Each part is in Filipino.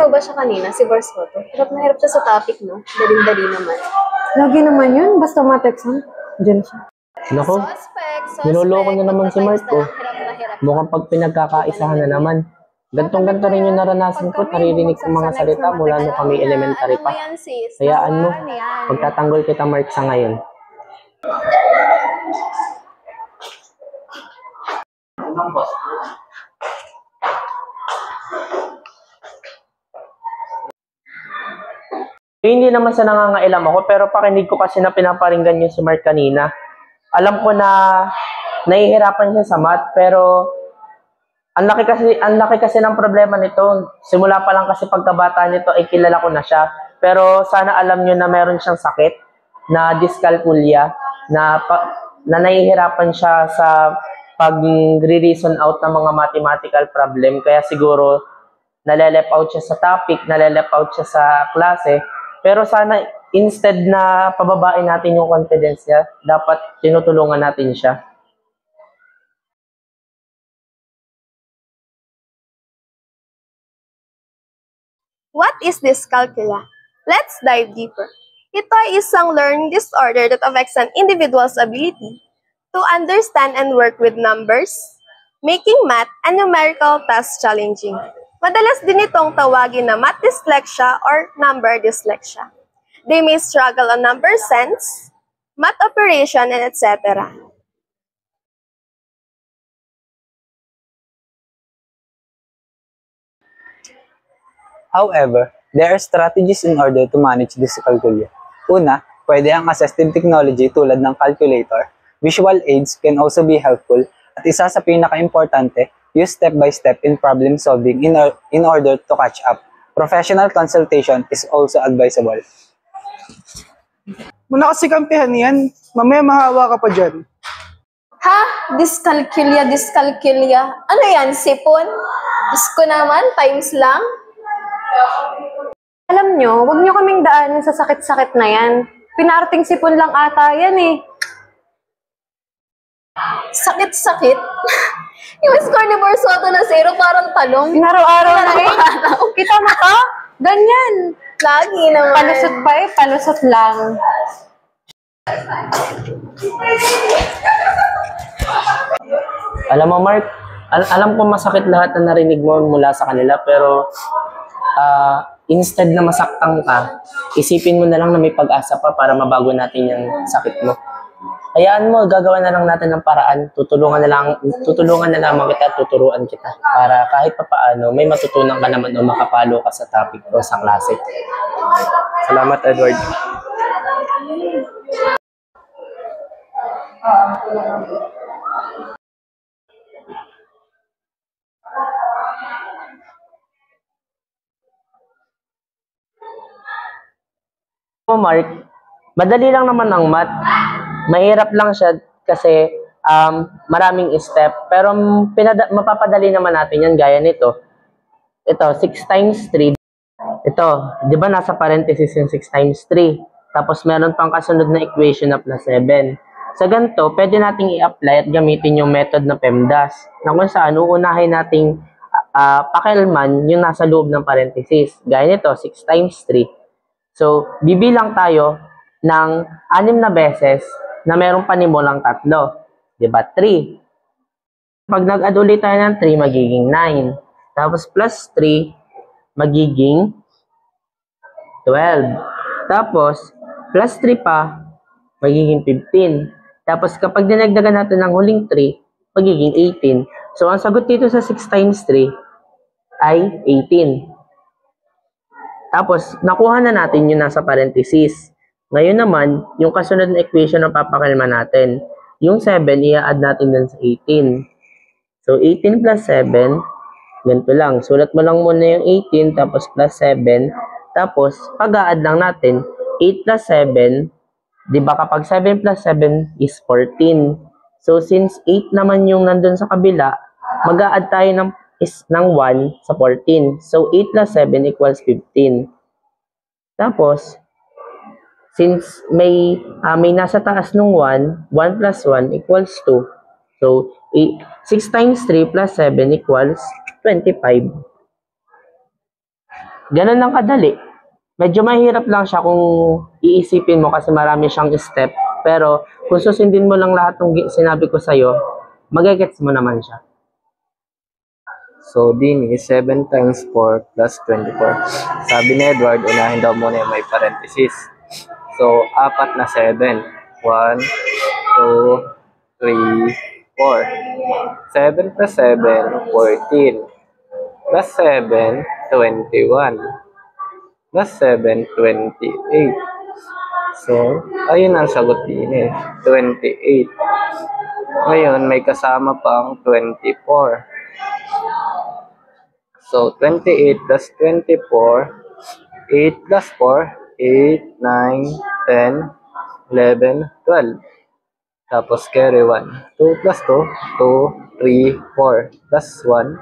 mo ba siya kanina, si Barsotto? Hirap na hirap siya sa topic, no? Daling-dali naman. Lagi naman yun, basta math exam. Diyan siya. Nako, niloloko na naman si Marco. Mukhang pag pinagkakaisahan na naman. Gantong-ganto rin yung naranasan ko, naririnig ko mga salita mula nung kami elementary pa. Hayaan mo, pagtatanggol kita Mark sa ngayon. Hindi naman sa nangangailam ako, pero pakinig ko kasi na pinaparinggan yung si Mark kanina. Alam ko na nahihirapan siya sa math, pero ang laki kasi ng problema nito. Simula pa lang kasi pagkabata nito ay kilala ko na siya. Pero sana alam niyo na meron siyang sakit na dyscalculia, na nahihirapan siya sa pag-reason out ng mga mathematical problem. Kaya siguro nalelep out siya sa topic, nalelep out siya sa klase. Pero sana instead na pababain natin yung confidence niya, dapat tinutulungan natin siya. What is dyscalculia? Let's dive deeper. Ito ay isang learning disorder that affects an individual's ability to understand and work with numbers, making math and numerical tasks challenging. Madalas din itong tawagin na math dyslexia or number dyslexia. They may struggle on number sense, math operation, and etc. However, there are strategies in order to manage dyscalculia. Una, pwede ang assistive technology tulad ng calculator. Visual aids can also be helpful. At isa sa pinaka-importante, use step-by-step in problem solving in order to catch up. Professional consultation is also advisable. Muna kasi kampihan yan. Mamaya mahawa ka pa dyan. Ha? Dyscalculia? Ano yan, sipon? Diyos ko naman, times lang? Alam nyo, huwag nyo kaming daanin sa sakit-sakit na yan. Pinarting sipon lang ata yan eh. Sakit-sakit? Yung score ni Barsotto na 0, parang talong. Inaraw-araw na eh. Kita mo ka? Ganyan. Lagi naman. Palusot pa eh, palusot lang. Alam mo Mark, alam ko masakit lahat na narinig mo mula sa kanila, pero instead na masaktan ka, isipin mo na lang na may pag-asa pa para mabago natin yung sakit mo. Hayaan mo, gagawa na lang natin ng paraan. Tutulungan na lamang kita, tuturuan kita. Para kahit pa paano, may matutunan ka naman o makapalo ka sa topic o sa klase. Salamat, Edward. Mark, madali lang naman ang math. Mahirap lang siya kasi maraming step. Pero mapapadali naman natin yan gaya nito. Ito, 6 times 3. Ito, di ba nasa parenthesis yung 6 times 3? Tapos meron pang kasunod na equation na plus 7. Sa ganito, pwede nating i-apply at gamitin yung method na PEMDAS. Na kung saan, uunahin nating pakialaman yung nasa loob ng parenthesis. Gaya nito, 6 times 3. So, bibilang tayo ng 6 na beses na merong panimulang 3. Diba? 3. Pag nag-add ulit tayo ng 3, magiging 9. Tapos plus 3, magiging 12. Tapos, plus 3 pa, magiging 15. Tapos, kapag dinagdagan natin ng huling 3, magiging 18. So, ang sagot dito sa 6 times 3 ay 18. Tapos, nakuha na natin yung nasa parenthesis. Ngayon naman, yung kasunod na equation na papakalma natin. Yung 7, i-add natin dun sa 18. So, 18 plus 7, ganito lang. Sulat mo lang muna yung 18, tapos plus 7. Tapos, pag-a-add lang natin, 8 plus 7, di ba kapag 7 plus 7 is 14. So, since 8 naman yung nandun sa kabila, mag-a-add tayo ng 1 sa 14. So, 8 plus 7 equals 15. Tapos, since may nasa taas nung 1, 1 plus 1 equals 2. So, 6 times 3 plus 7 equals 25. Ganun lang kadali. Medyo mahirap lang siya kung iisipin mo kasi marami siyang step. Pero kung susundin mo lang lahat ng sinabi ko sa'yo, magigets mo naman siya. So, din is 7 times 4 plus 24. Sabi ni Edward, unahin daw muna yung may parenthesis. So, 4 na 7. 1, 2, 3, 4. 7 plus 7, 14. Plus 7, 21. Plus 7, 28. So, ayun ang sagot din eh. 28. Ngayon, may kasama pang 24. So, 28 plus 24, 8 plus 4, 8, 9, 10, 11, 12. Tapos carry 1. 2 plus 2, 2, 3, 4. Plus 1,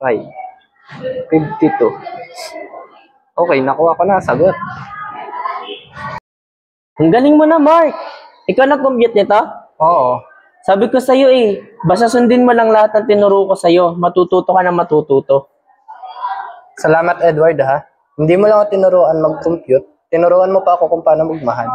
5. 52. Okay, nakuha ko na sagot. Ang galing mo na, Mark! Ikaw nag-compute nito? Oo. Sabi ko sa'yo eh, basta sundin mo lang lahat ng tinuro ko sa'yo, matututo ka na matututo. Salamat, Edward, ha? Hindi mo lang ako tinuruan mag-compute. Tinuruan mo pa ako kung paano magmahal.